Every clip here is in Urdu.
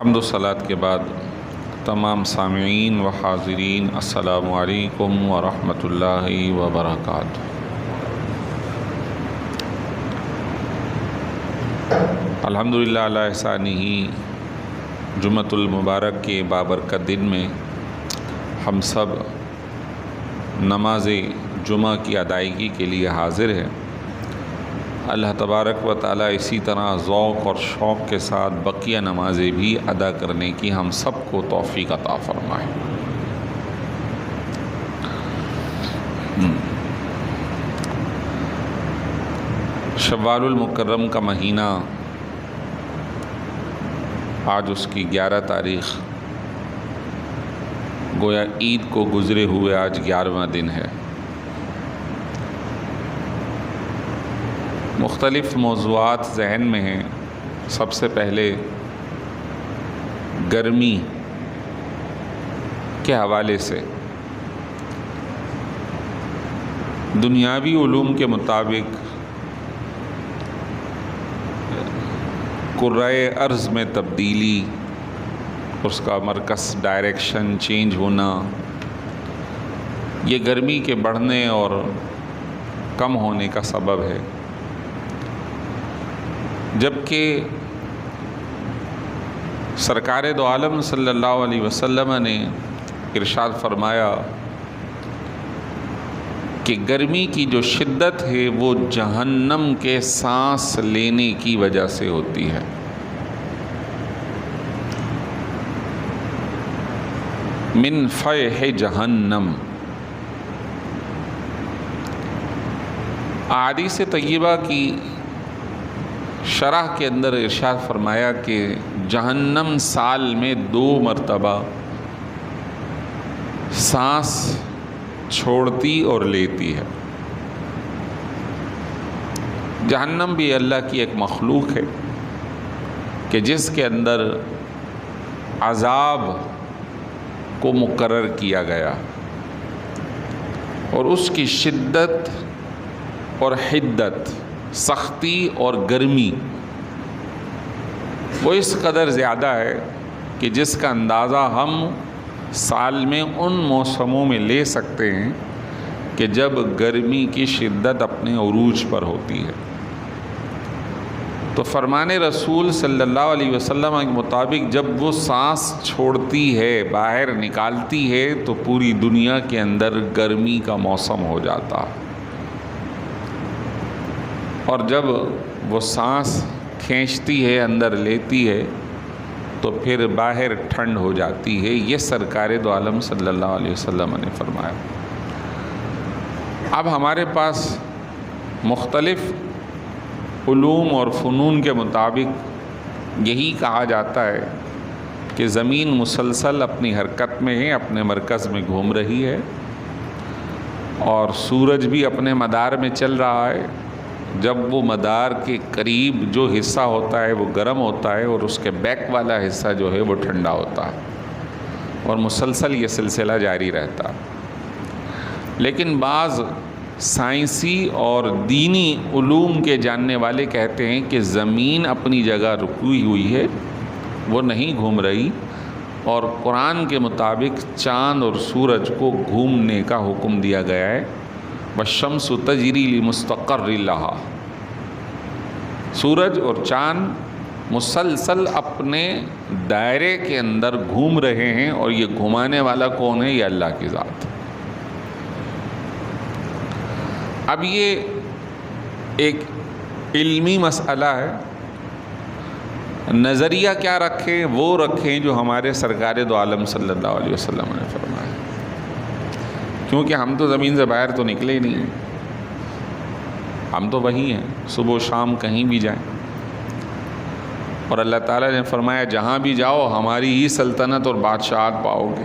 حمد و صلات کے بعد تمام سامعین و حاضرین السلام علیکم ورحمۃ اللہ وبرکاتہ۔ الحمدللہ علی احسانہ جمعۃ المبارک کے بابرکت دن میں ہم سب نماز جمعہ کی ادائیگی کے لیے حاضر ہیں۔ اللہ تبارک و تعالیٰ اسی طرح ذوق اور شوق کے ساتھ بقیہ نمازیں بھی ادا کرنے کی ہم سب کو توفیق عطا فرمائے۔ شوال المکرم کا مہینہ آج اس کی 11 تاریخ، گویا عید کو گزرے ہوئے آج 11واں دن ہے۔ مختلف موضوعات ذہن میں ہیں۔ سب سے پہلے گرمی کے حوالے سے دنیاوی علوم کے مطابق کرۂ ارض میں تبدیلی، اس کا مرکز ڈائریکشن چینج ہونا، یہ گرمی کے بڑھنے اور کم ہونے کا سبب ہے، جبکہ سرکار دو عالم صلی اللہ علیہ وسلم نے ارشاد فرمایا کہ گرمی کی جو شدت ہے وہ جہنم کے سانس لینے کی وجہ سے ہوتی ہے۔ من فیح جہنم۔ احادیث طیبہ کی شرح کے اندر ارشاد فرمایا کہ جہنم سال میں 2 مرتبہ سانس چھوڑتی اور لیتی ہے۔ جہنم بھی اللہ کی ایک مخلوق ہے کہ جس کے اندر عذاب کو مقرر کیا گیا، اور اس کی شدت اور حدت، سختی اور گرمی وہ اس قدر زیادہ ہے کہ جس کا اندازہ ہم سال میں ان موسموں میں لے سکتے ہیں کہ جب گرمی کی شدت اپنے عروج پر ہوتی ہے۔ تو فرمان رسول صلی اللہ علیہ وسلم کے مطابق جب وہ سانس چھوڑتی ہے، باہر نکالتی ہے، تو پوری دنیا کے اندر گرمی کا موسم ہو جاتا ہے، اور جب وہ سانس کھینچتی ہے، اندر لیتی ہے، تو پھر باہر ٹھنڈ ہو جاتی ہے۔ یہ سرکار دو عالم صلی اللہ علیہ وسلم نے فرمایا۔ اب ہمارے پاس مختلف علوم اور فنون کے مطابق یہی کہا جاتا ہے کہ زمین مسلسل اپنی حرکت میں ہے، اپنے مرکز میں گھوم رہی ہے، اور سورج بھی اپنے مدار میں چل رہا ہے۔ جب وہ مدار کے قریب جو حصہ ہوتا ہے وہ گرم ہوتا ہے، اور اس کے بیک والا حصہ جو ہے وہ ٹھنڈا ہوتا ہے، اور مسلسل یہ سلسلہ جاری رہتا۔ لیکن بعض سائنسی اور دینی علوم کے جاننے والے کہتے ہیں کہ زمین اپنی جگہ رکی ہوئی ہے، وہ نہیں گھوم رہی، اور قرآن کے مطابق چاند اور سورج کو گھومنے کا حکم دیا گیا ہے۔ والشمس تجری لمستقر لہا۔ سورج اور چاند مسلسل اپنے دائرے کے اندر گھوم رہے ہیں، اور یہ گھمانے والا کون ہے؟ یہ اللہ کی ذات۔ اب یہ ایک علمی مسئلہ ہے، نظریہ کیا رکھیں؟ وہ رکھیں جو ہمارے سرکار دو عالم صلی اللہ علیہ وسلم نے فرمایا، کیونکہ ہم تو زمین سے باہر تو نکلے ہی نہیں، ہم تو وہی ہیں، صبح و شام کہیں بھی جائیں، اور اللہ تعالیٰ نے فرمایا جہاں بھی جاؤ ہماری ہی سلطنت اور بادشاہت پاؤ گے۔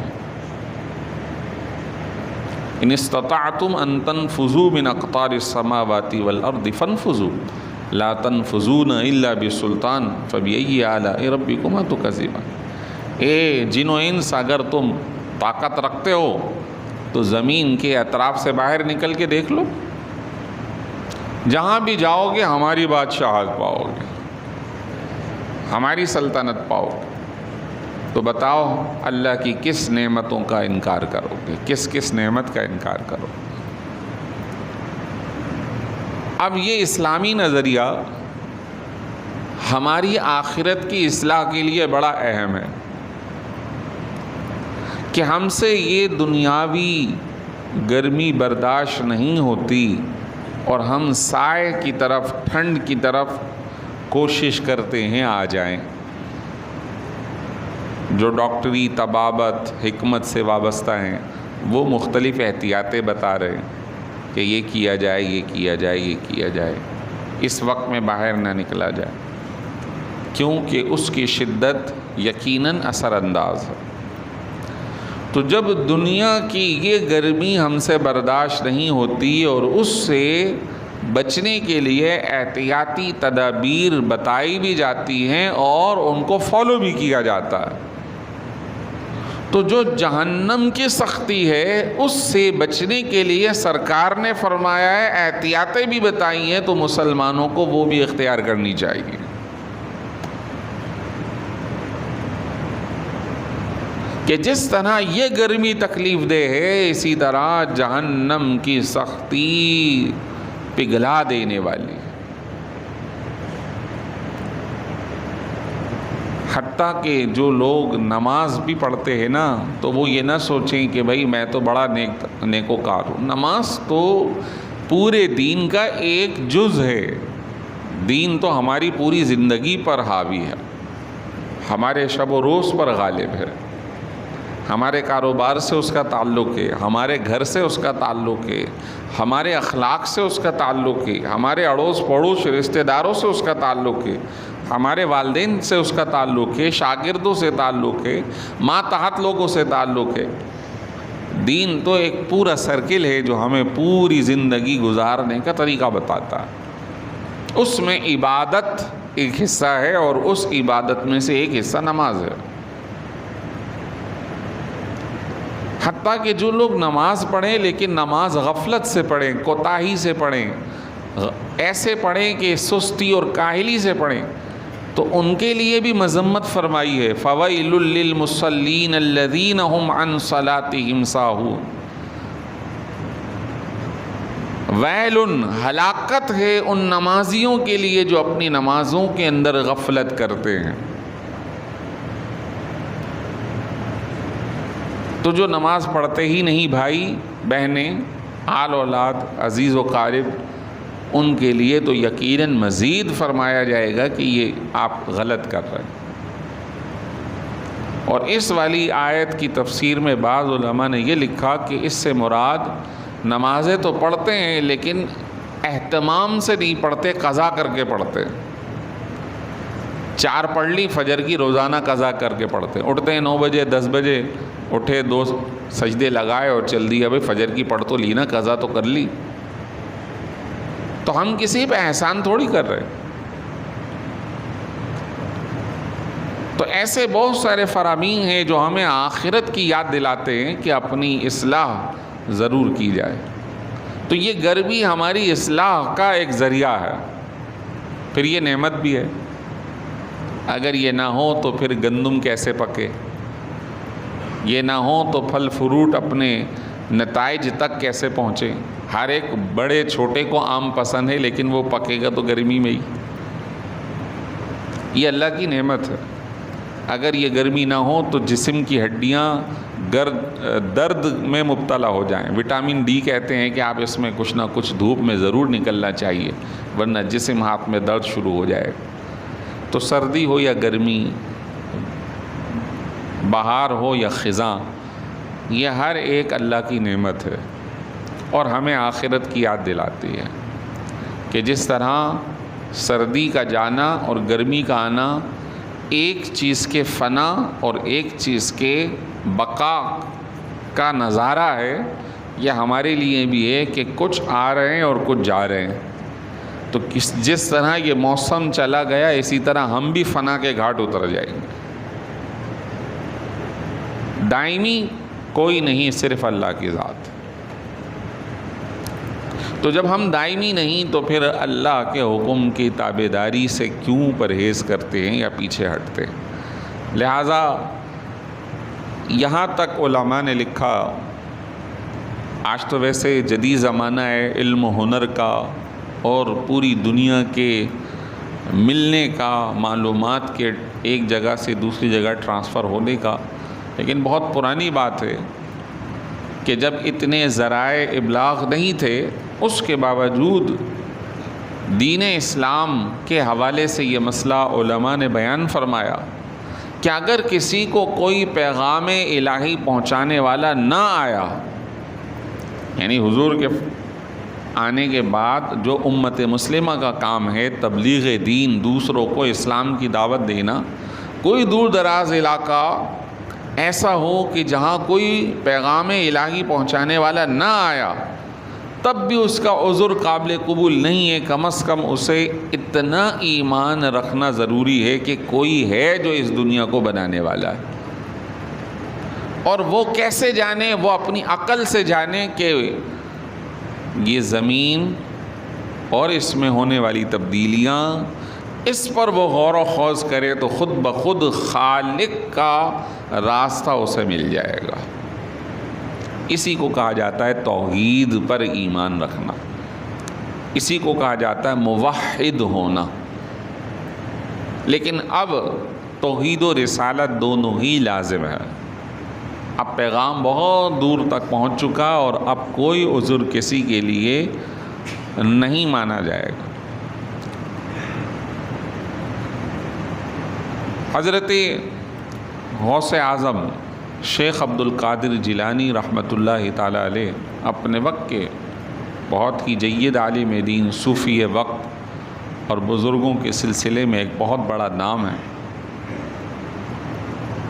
ان استطعتم ان تنفذوا من اقطار السماوات والارض فانفذوا لا تنفذون الا بسلطان فبأي آلاء ربكما تكذبان۔ اے جن و انس، اگر تم طاقت رکھتے ہو تو زمین کے اطراف سے باہر نکل کے دیکھ لو، جہاں بھی جاؤ گے ہماری بادشاہت پاؤ گے، ہماری سلطنت پاؤ گے۔ تو بتاؤ اللہ کی کس نعمتوں کا انکار کرو گے، کس نعمت کا انکار کرو گے؟ اب یہ اسلامی نظریہ ہماری آخرت کی اصلاح کے لیے بڑا اہم ہے کہ ہم سے یہ دنیاوی گرمی برداشت نہیں ہوتی اور ہم سائے کی طرف، ٹھنڈ کی طرف کوشش کرتے ہیں آ جائیں۔ جو ڈاکٹری طبابت حکمت سے وابستہ ہیں وہ مختلف احتیاطیں بتا رہے ہیں کہ یہ کیا جائے، یہ کیا جائے، یہ کیا جائے، اس وقت میں باہر نہ نکلا جائے، کیونکہ اس کی شدت یقیناً اثر انداز ہے۔ تو جب دنیا کی یہ گرمی ہم سے برداشت نہیں ہوتی اور اس سے بچنے کے لیے احتیاطی تدابیر بتائی بھی جاتی ہیں اور ان کو فالو بھی کیا جاتا ہے، تو جو جہنم کی سختی ہے اس سے بچنے کے لیے سرکار نے فرمایا ہے، احتیاطیں بھی بتائی ہیں، تو مسلمانوں کو وہ بھی اختیار کرنی چاہیے۔ کہ جس طرح یہ گرمی تکلیف دہ ہے، اسی طرح جہنم کی سختی پگھلا دینے والی، حتیٰ کہ جو لوگ نماز بھی پڑھتے ہیں نا، تو وہ یہ نہ سوچیں کہ بھائی میں تو بڑا نیکوکار ہوں۔ نماز تو پورے دین کا ایک جز ہے۔ دین تو ہماری پوری زندگی پر حاوی ہے، ہمارے شب و روز پر غالب ہے، ہمارے کاروبار سے اس کا تعلق ہے، ہمارے گھر سے اس کا تعلق ہے، ہمارے اخلاق سے اس کا تعلق ہے، ہمارے اڑوس پڑوس رشتہ داروں سے اس کا تعلق ہے، ہمارے والدین سے اس کا تعلق ہے، شاگردوں سے تعلق ہے، ماتحت لوگوں سے تعلق ہے۔ دین تو ایک پورا سرکل ہے جو ہمیں پوری زندگی گزارنے کا طریقہ بتاتا ہے۔ اس میں عبادت ایک حصہ ہے اور اس عبادت میں سے ایک حصہ نماز ہے۔ حتیٰ کہ جو لوگ نماز پڑھیں لیکن نماز غفلت سے پڑھیں، کوتاہی سے پڑھیں، ایسے پڑھیں کہ سستی اور کاہلی سے پڑھیں، تو ان کے لیے بھی مذمت فرمائی ہے، فَوَيْلٌ لِّلْمُصَلِّينَ الَّذِينَ هُمْ عَنْ صَلَاتِهِمْ سَاهُونَ۔ ویلٌ، ہلاکت ہے ان نمازیوں کے لیے جو اپنی نمازوں کے اندر غفلت کرتے ہیں۔ تو جو نماز پڑھتے ہی نہیں بھائی بہنیں، آل اولاد، عزیز و قارب، ان کے لیے تو یقیناً مزید فرمایا جائے گا کہ یہ آپ غلط کر رہے ہیں۔ اور اس والی آیت کی تفسیر میں بعض علماء نے یہ لکھا کہ اس سے مراد نمازیں تو پڑھتے ہیں لیکن اہتمام سے نہیں پڑھتے، قضا کر کے پڑھتے ہیں۔ 4 پڑھ لی فجر کی، روزانہ قضا کر کے پڑھتے ہیں، اٹھتے ہیں 9 بجے 10 بجے، اٹھے 2 سجدے لگائے اور چل دیا، بھائی فجر کی پڑھ تو لی نا، قضا تو کر لی۔ تو ہم کسی پہ احسان تھوڑی کر رہے۔ تو ایسے بہت سارے فرامین ہیں جو ہمیں آخرت کی یاد دلاتے ہیں کہ اپنی اصلاح ضرور کی جائے۔ تو یہ گرمی ہماری اصلاح کا ایک ذریعہ ہے، پھر یہ نعمت بھی ہے۔ اگر یہ نہ ہو تو پھر گندم کیسے پکے، یہ نہ ہو تو پھل فروٹ اپنے نتائج تک کیسے پہنچے۔ ہر ایک بڑے چھوٹے کو آم پسند ہے لیکن وہ پکے گا تو گرمی میں ہی۔ یہ اللہ کی نعمت ہے۔ اگر یہ گرمی نہ ہو تو جسم کی ہڈیاں درد میں مبتلا ہو جائیں۔ وٹامن ڈی کہتے ہیں کہ آپ اس میں کچھ نہ کچھ دھوپ میں ضرور نکلنا چاہیے، ورنہ جسم ہاتھ میں درد شروع ہو جائے۔ تو سردی ہو یا گرمی، بہار ہو یا خزاں، یہ ہر ایک اللہ کی نعمت ہے اور ہمیں آخرت کی یاد دلاتی ہے کہ جس طرح سردی کا جانا اور گرمی کا آنا ایک چیز کے فنا اور ایک چیز کے بقا کا نظارہ ہے، یہ ہمارے لیے بھی ہے کہ کچھ آ رہے ہیں اور کچھ جا رہے ہیں۔ تو جس طرح یہ موسم چلا گیا اسی طرح ہم بھی فنا کے گھاٹ اتر جائیں گے۔ دائمی کوئی نہیں، صرف اللہ کی ذات۔ تو جب ہم دائمی نہیں تو پھر اللہ کے حکم کی تابعداری سے کیوں پرہیز کرتے ہیں یا پیچھے ہٹتے ہیں؟ لہٰذا یہاں تک علماء نے لکھا، آج تو ویسے جدید زمانہ ہے علم و ہنر کا اور پوری دنیا کے ملنے کا، معلومات کے ایک جگہ سے دوسری جگہ ٹرانسفر ہونے کا، لیکن بہت پرانی بات ہے کہ جب اتنے ذرائع ابلاغ نہیں تھے، اس کے باوجود دین اسلام کے حوالے سے یہ مسئلہ علماء نے بیان فرمایا کہ اگر کسی کو کوئی پیغام الہی پہنچانے والا نہ آیا، یعنی حضور کے آنے کے بعد جو امت مسلمہ کا کام ہے تبلیغ دین، دوسروں کو اسلام کی دعوت دینا، کوئی دور دراز علاقہ ایسا ہو کہ جہاں کوئی پیغام الہی پہنچانے والا نہ آیا، تب بھی اس کا عذر قابل قبول نہیں ہے، کم از کم اسے اتنا ایمان رکھنا ضروری ہے کہ کوئی ہے جو اس دنیا کو بنانے والا ہے، اور وہ کیسے جانے؟ وہ اپنی عقل سے جانے کہ یہ زمین اور اس میں ہونے والی تبدیلیاں، اس پر وہ غور و خوض کرے تو خود بخود خالق کا راستہ اسے مل جائے گا۔ اسی کو کہا جاتا ہے توحید پر ایمان رکھنا، اسی کو کہا جاتا ہے موحد ہونا۔ لیکن اب توحید و رسالت دونوں ہی لازم ہے۔ اب پیغام بہت دور تک پہنچ چکا اور اب کوئی عذر کسی کے لیے نہیں مانا جائے گا۔ حضرت غوث اعظم شیخ عبد القادر جیلانی رحمۃ اللہ تعالی علیہ اپنے وقت کے بہت ہی جید عالم دین، صوفی وقت اور بزرگوں کے سلسلے میں ایک بہت بڑا نام ہے۔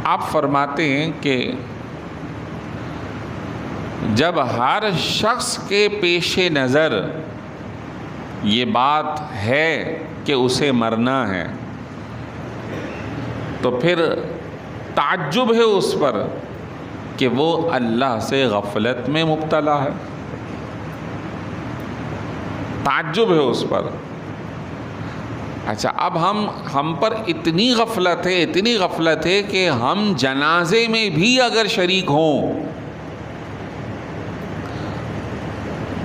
آپ فرماتے ہیں کہ جب ہر شخص کے پیش نظر یہ بات ہے کہ اسے مرنا ہے، تو پھر تعجب ہے اس پر کہ وہ اللہ سے غفلت میں مبتلا ہے۔ تعجب ہے اس پر۔ اچھا، اب ہم پر اتنی غفلت ہے کہ ہم جنازے میں بھی اگر شریک ہوں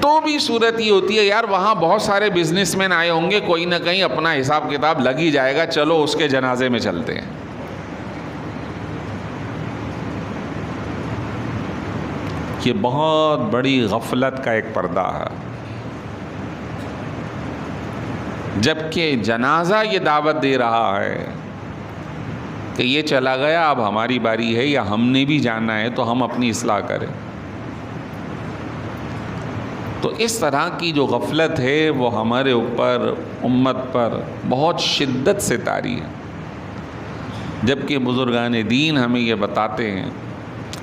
تو بھی صورت یہ ہوتی ہے یار وہاں بہت سارے بزنس مین آئے ہوں گے، کوئی نہ کہیں اپنا حساب کتاب لگ ہی جائے گا، چلو اس کے جنازے میں چلتے ہیں۔ یہ بہت بڑی غفلت کا ایک پردہ ہے۔ جبکہ جنازہ یہ دعوت دے رہا ہے کہ یہ چلا گیا، اب ہماری باری ہے، یا ہم نے بھی جانا ہے تو ہم اپنی اصلاح کریں۔ تو اس طرح کی جو غفلت ہے وہ ہمارے اوپر، امت پر بہت شدت سے طاری ہے۔ جبکہ بزرگان دین ہمیں یہ بتاتے ہیں،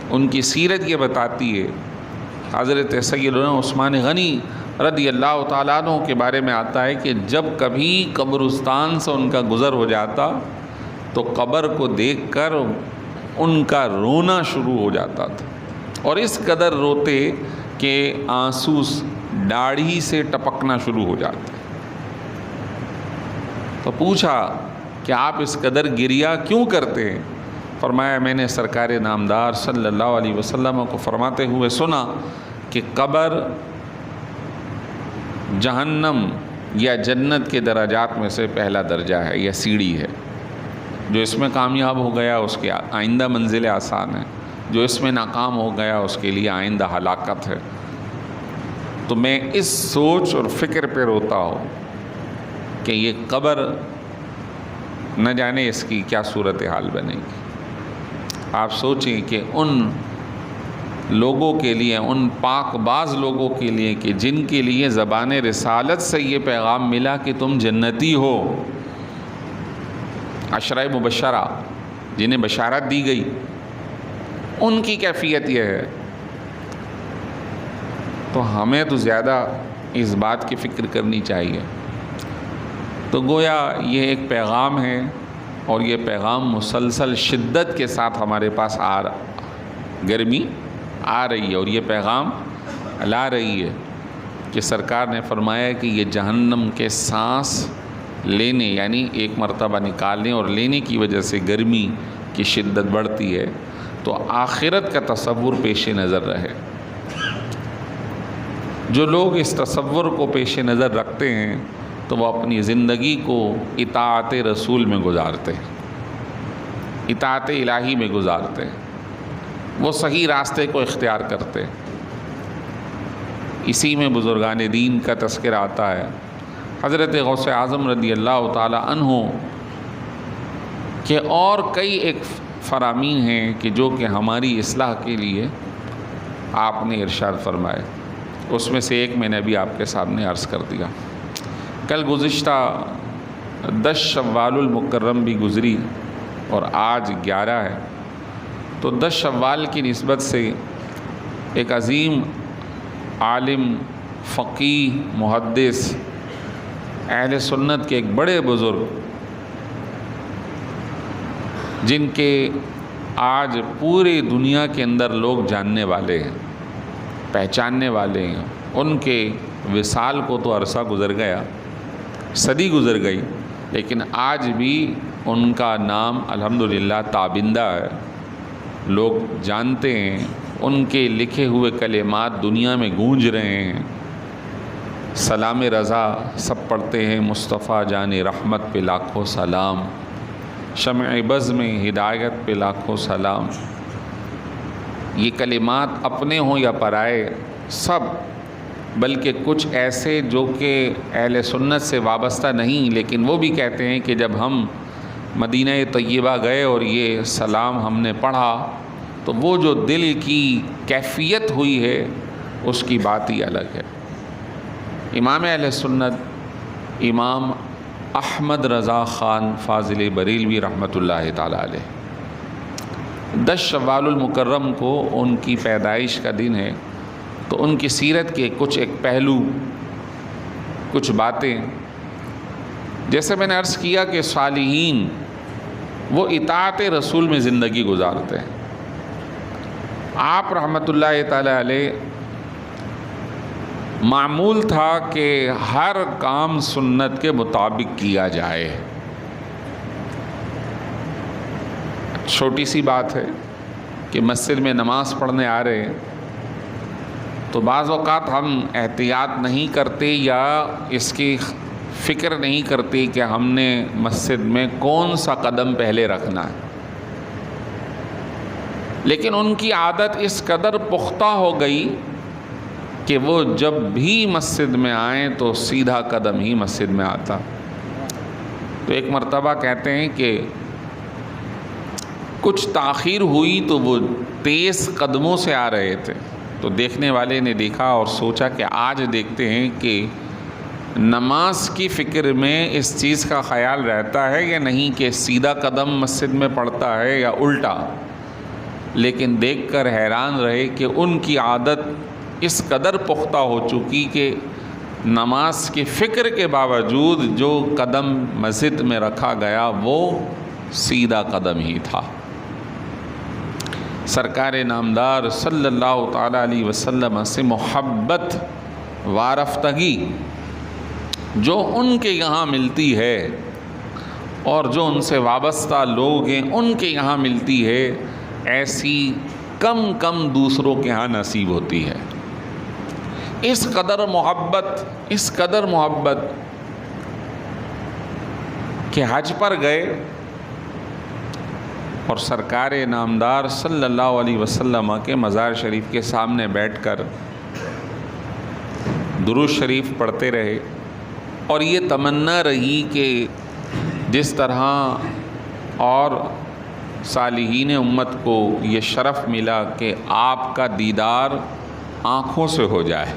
ان کی سیرت یہ بتاتی ہے۔ حضرت سیدنا عثمان غنی رضی اللہ تعالیٰ عنہ کے بارے میں آتا ہے کہ جب کبھی قبرستان سے ان کا گزر ہو جاتا تو قبر کو دیکھ کر ان کا رونا شروع ہو جاتا تھا، اور اس قدر روتے کہ آنسو داڑھی سے ٹپکنا شروع ہو جاتے۔ تو پوچھا کہ آپ اس قدر گریہ کیوں کرتے ہیں؟ فرمایا میں نے سرکار نامدار صلی اللہ علیہ وسلم کو فرماتے ہوئے سنا کہ قبر جہنم یا جنت کے درجات میں سے پہلا درجہ ہے یا سیڑھی ہے۔ جو اس میں کامیاب ہو گیا اس کے آئندہ منزل آسان ہے، جو اس میں ناکام ہو گیا اس کے لیے آئندہ ہلاکت ہے۔ تو میں اس سوچ اور فکر پہ روتا ہوں کہ یہ قبر نہ جانے اس کی کیا صورتحال بنے گی۔ آپ سوچیں کہ ان لوگوں کے لیے، ان پاک باز لوگوں کے لیے کہ جن کے لیے زبان رسالت سے یہ پیغام ملا کہ تم جنتی ہو، عشرہ مبشرہ جنہیں بشارت دی گئی، ان کی کیفیت یہ ہے۔ تو ہمیں تو زیادہ اس بات کی فکر کرنی چاہیے۔ تو گویا یہ ایک پیغام ہے، اور یہ پیغام مسلسل شدت کے ساتھ ہمارے پاس گرمی آ رہی ہے، اور یہ پیغام لا رہی ہے کہ سرکار نے فرمایا کہ یہ جہنم کے سانس لینے، یعنی ایک مرتبہ نکالنے اور لینے کی وجہ سے گرمی کی شدت بڑھتی ہے، تو آخرت کا تصور پیش نظر رہے۔ جو لوگ اس تصور کو پیش نظر رکھتے ہیں تو وہ اپنی زندگی کو اطاعت رسول میں گزارتے ہیں، اطاعت الہی میں گزارتے ہیں، وہ صحیح راستے کو اختیار کرتے ہیں۔ اسی میں بزرگان دین کا تذکرہ آتا ہے۔ حضرت غوث اعظم رضی اللہ تعالی عنہ کہ اور کئی ایک فرامین ہیں کہ جو کہ ہماری اصلاح کے لیے آپ نے ارشاد فرمائے، اس میں سے ایک میں نے ابھی آپ کے سامنے عرض کر دیا۔ کل گزشتہ 10 شوال المکرم بھی گزری اور آج 11 ہے، تو 10 شوال کی نسبت سے ایک عظیم عالم، فقیہ، محدث، اہل سنت کے ایک بڑے بزرگ جن کے آج پوری دنیا کے اندر لوگ جاننے والے ہیں، پہچاننے والے ہیں، ان کے وصال کو تو عرصہ گزر گیا، صدی گزر گئی، لیکن آج بھی ان کا نام الحمدللہ تابندہ ہے، لوگ جانتے ہیں، ان کے لکھے ہوئے کلمات دنیا میں گونج رہے ہیں۔ سلام رضا سب پڑھتے ہیں، مصطفیٰ جان رحمت پہ لاکھوں سلام، شمع بز میں ہدایت پہ لاکھوں سلام۔ یہ کلمات اپنے ہوں یا پرائے سب، بلکہ کچھ ایسے جو کہ اہل سنت سے وابستہ نہیں، لیکن وہ بھی کہتے ہیں کہ جب ہم مدینہ طیبہ گئے اور یہ سلام ہم نے پڑھا تو وہ جو دل کی کیفیت ہوئی ہے اس کی بات ہی الگ ہے۔ امام اہل سنت امام احمد رضا خان فاضل بریلوی رحمۃ اللہ تعالی علیہ 10 شوال المکرم کو ان کی پیدائش کا دن ہے، تو ان کی سیرت کے کچھ ایک پہلو، کچھ باتیں، جیسے میں نے عرض کیا کہ صالحین وہ اطاعت رسول میں زندگی گزارتے ہیں۔ آپ رحمۃ اللہ تعالی علیہ معمول تھا کہ ہر کام سنت کے مطابق کیا جائے۔ چھوٹی سی بات ہے کہ مسجد میں نماز پڑھنے آ رہے ہیں تو بعض اوقات ہم احتیاط نہیں کرتے یا اس کی فکر نہیں کرتے کہ ہم نے مسجد میں کون سا قدم پہلے رکھنا ہے، لیکن ان کی عادت اس قدر پختہ ہو گئی کہ وہ جب بھی مسجد میں آئیں تو سیدھا قدم ہی مسجد میں آتا۔ تو ایک مرتبہ کہتے ہیں کہ کچھ تاخیر ہوئی تو وہ تیز قدموں سے آ رہے تھے، تو دیکھنے والے نے دیکھا اور سوچا کہ آج دیکھتے ہیں کہ نماز کی فکر میں اس چیز کا خیال رہتا ہے یا نہیں کہ سیدھا قدم مسجد میں پڑتا ہے یا الٹا، لیکن دیکھ کر حیران رہے کہ ان کی عادت اس قدر پختہ ہو چکی کہ نماز کی فکر کے باوجود جو قدم مسجد میں رکھا گیا وہ سیدھا قدم ہی تھا۔ سرکار نامدار صلی اللہ تعالیٰ علیہ وسلم سے محبت وارفتگی جو ان کے یہاں ملتی ہے اور جو ان سے وابستہ لوگ ہیں ان کے یہاں ملتی ہے، ایسی کم دوسروں کے یہاں نصیب ہوتی ہے۔ اس قدر محبت کہ حج پر گئے اور سرکار نامدار صلی اللہ علیہ وسلم کے مزار شریف کے سامنے بیٹھ کر درود شریف پڑھتے رہے، اور یہ تمنا رہی کہ جس طرح اور صالحین امت کو یہ شرف ملا کہ آپ کا دیدار آنکھوں سے ہو جائے،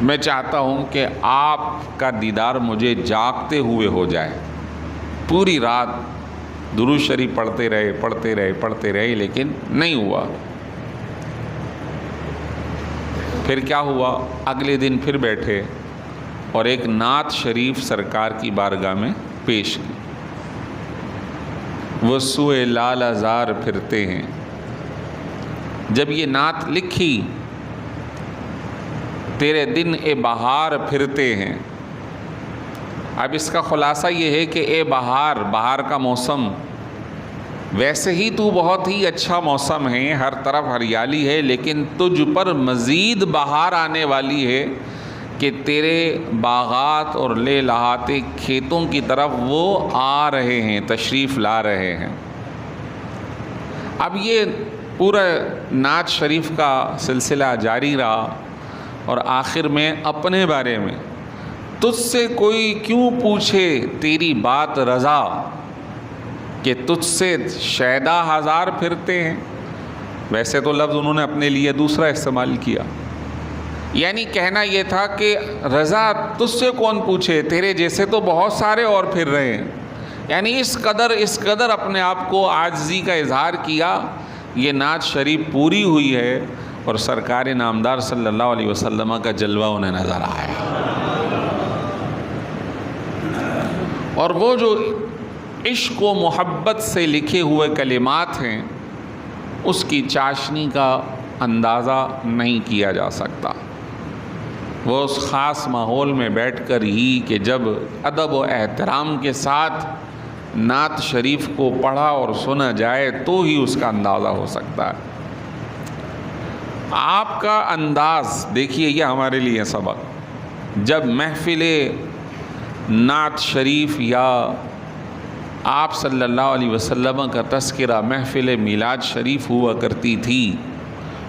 میں چاہتا ہوں کہ آپ کا دیدار مجھے جاگتے ہوئے ہو جائے۔ پوری رات درود شریف پڑھتے رہے لیکن نہیں ہوا۔ پھر کیا ہوا، اگلے دن پھر بیٹھے اور ایک نعت شریف سرکار کی بارگاہ میں پیش کی۔ وہ سوئے لال ازار پھرتے ہیں، جب یہ نعت لکھی، تیرے دن اے بہار پھرتے ہیں۔ اب اس کا خلاصہ یہ ہے کہ اے بہار کا موسم ویسے ہی تو بہت ہی اچھا موسم ہے، ہر طرف ہریالی ہے، لیکن تجھ پر مزید بہار آنے والی ہے کہ تیرے باغات اور لے لہاتے کھیتوں کی طرف وہ آ رہے ہیں، تشریف لا رہے ہیں۔ اب یہ پورا نعت شریف کا سلسلہ جاری رہا، اور آخر میں اپنے بارے میں، تجھ سے کوئی کیوں پوچھے تیری بات رضا، کہ تجھ سے شیدا ہزار پھرتے ہیں۔ ویسے تو لفظ انہوں نے اپنے لیے دوسرا استعمال کیا، یعنی کہنا یہ تھا کہ رضا تجھ سے کون پوچھے، تیرے جیسے تو بہت سارے اور پھر رہے ہیں۔ یعنی اس قدر اپنے آپ کو عاجزی کا اظہار کیا۔ یہ نعت شریف پوری ہوئی ہے اور سرکار نامدار صلی اللہ علیہ وسلم کا جلوہ انہیں نظر آیا، اور وہ جو عشق و محبت سے لکھے ہوئے کلمات ہیں اس کی چاشنی کا اندازہ نہیں کیا جا سکتا۔ وہ اس خاص ماحول میں بیٹھ کر ہی کہ جب ادب و احترام کے ساتھ نعت شریف کو پڑھا اور سنا جائے تو ہی اس کا اندازہ ہو سکتا ہے۔ آپ کا انداز دیکھیے، یہ ہمارے لیے سبق، جب محفل نعت شریف یا آپ صلی اللہ علیہ وسلم کا تذکرہ محفل میلاد شریف ہوا کرتی تھی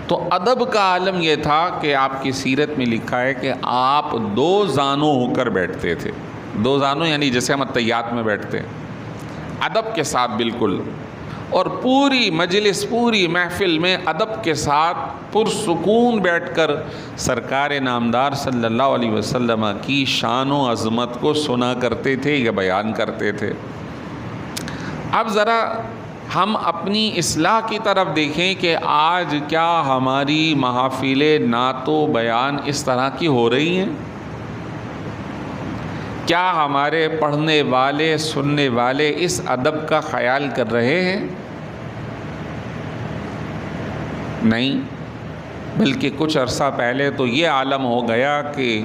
تو ادب کا عالم یہ تھا کہ آپ کی سیرت میں لکھا ہے کہ آپ دو زانوں ہو کر بیٹھتے تھے۔ دو زانوں یعنی جیسے ہم اتحیات میں بیٹھتے ہیں، ادب کے ساتھ بالکل، اور پوری مجلس پوری محفل میں ادب کے ساتھ پرسکون بیٹھ کر سرکار نامدار صلی اللہ علیہ وسلم کی شان و عظمت کو سنا کرتے تھے یا بیان کرتے تھے۔ اب ذرا ہم اپنی اصلاح کی طرف دیکھیں کہ آج کیا ہماری محافل نعت و بیان اس طرح کی ہو رہی ہیں؟ کیا ہمارے پڑھنے والے سننے والے اس ادب کا خیال کر رہے ہیں؟ نہیں، بلکہ کچھ عرصہ پہلے تو یہ عالم ہو گیا کہ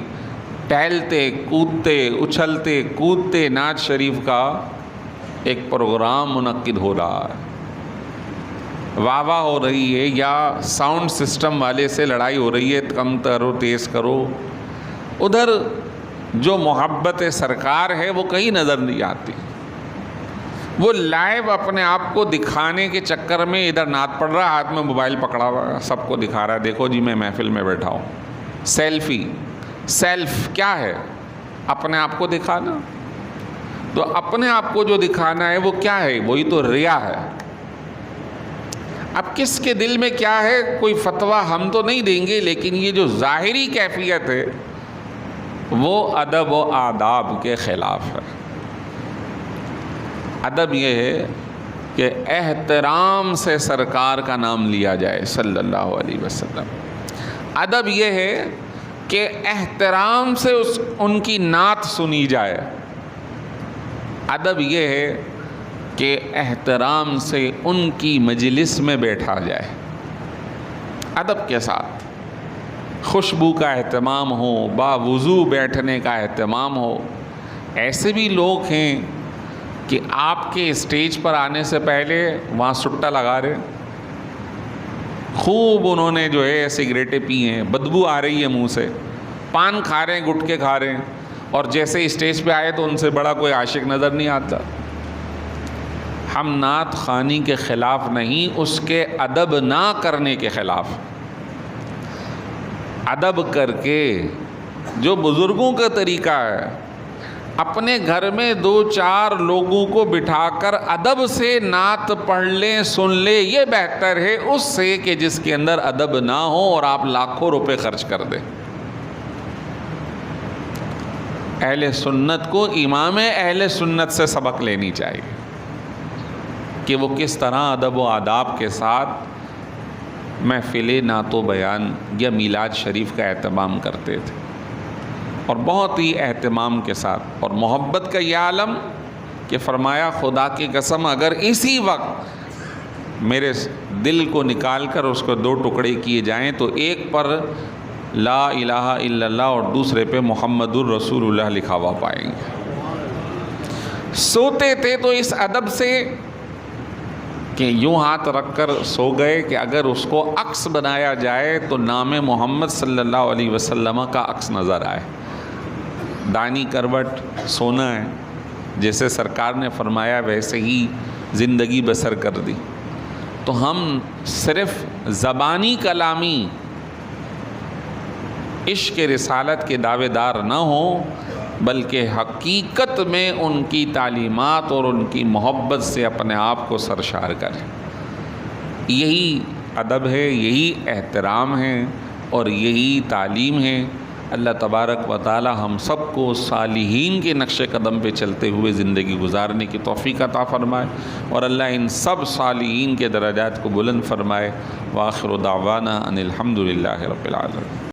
ٹہلتے کودتے اچھلتے کودتے نعت شریف کا ایک پروگرام منعقد ہو رہا ہے، واہ واہ ہو رہی ہے، یا ساؤنڈ سسٹم والے سے لڑائی ہو رہی ہے، کم کرو تیز کرو۔ ادھر جو محبت سرکار ہے وہ کہیں نظر نہیں آتی۔ وہ لائیو اپنے آپ کو دکھانے کے چکر میں ادھر نعت پڑھ رہا، ہاتھ میں موبائل پکڑا ہوا، سب کو دکھا رہا ہے، دیکھو جی میں محفل میں بیٹھا ہوں۔ سیلفی، سیلف کیا ہے؟ اپنے آپ کو دکھانا۔ تو اپنے آپ کو جو دکھانا ہے وہ کیا ہے؟ وہی تو ریا ہے۔ اب کس کے دل میں کیا ہے کوئی فتویٰ ہم تو نہیں دیں گے، لیکن یہ جو ظاہری کیفیت ہے وہ ادب و آداب کے خلاف ہے۔ ادب یہ ہے کہ احترام سے سرکار کا نام لیا جائے صلی اللہ علیہ وسلم۔ ادب یہ ہے کہ احترام سے ان کی نعت سنی جائے۔ ادب یہ ہے کہ احترام سے ان کی مجلس میں بیٹھا جائے، ادب کے ساتھ خوشبو کا اہتمام ہو، باوضو بیٹھنے کا اہتمام ہو۔ ایسے بھی لوگ ہیں کہ آپ کے اسٹیج پر آنے سے پہلے وہاں سٹا لگا رہے، خوب انہوں نے جو ہے سگریٹیں پی ہیں، بدبو آ رہی ہے منہ سے، پان کھا رہے ہیں، گٹکے کھا رہے ہیں، اور جیسے اسٹیج پہ آئے تو ان سے بڑا کوئی عاشق نظر نہیں آتا۔ ہم نعت خوانی کے خلاف نہیں، اس کے ادب نہ کرنے کے خلاف۔ ادب کر کے جو بزرگوں کا طریقہ ہے، اپنے گھر میں دو چار لوگوں کو بٹھا کر ادب سے نعت پڑھ لیں، سن لیں، یہ بہتر ہے اس سے کہ جس کے اندر ادب نہ ہو اور آپ لاکھوں روپے خرچ کر دیں۔ اہل سنت کو امام اہل سنت سے سبق لینی چاہیے کہ وہ کس طرح ادب و آداب کے ساتھ محفل نعت و بیان یا میلاد شریف کا اہتمام کرتے تھے، اور بہت ہی اہتمام کے ساتھ اور محبت کا یہ عالم کہ فرمایا خدا کی قسم اگر اسی وقت میرے دل کو نکال کر اس کو دو ٹکڑے کیے جائیں تو ایک پر لا الہ الا اللہ اور دوسرے پہ محمد الرسول اللہ لکھا ہوا پائیں گے۔ سوتے تھے تو اس ادب سے کہ یوں ہاتھ رکھ کر سو گئے کہ اگر اس کو عکس بنایا جائے تو نام محمد صلی اللہ علیہ وسلم کا عکس نظر آئے. دائنی کروٹ سونا ہے، جیسے سرکار نے فرمایا ویسے ہی زندگی بسر کر دی. تو ہم صرف زبانی کلامی عشق رسالت کے دعوے دار نہ ہوں، بلکہ حقیقت میں ان کی تعلیمات اور ان کی محبت سے اپنے آپ کو سرشار کریں. یہی ادب ہے، یہی احترام ہے اور یہی تعلیم ہے. اللہ تبارک و تعالی ہم سب کو صالحین کے نقش قدم پہ چلتے ہوئے زندگی گزارنے کی توفیق عطا فرمائے، اور اللہ ان سب صالحین کے درجات کو بلند فرمائے. وآخر دعوانا ان الحمد للہ رب العالمین.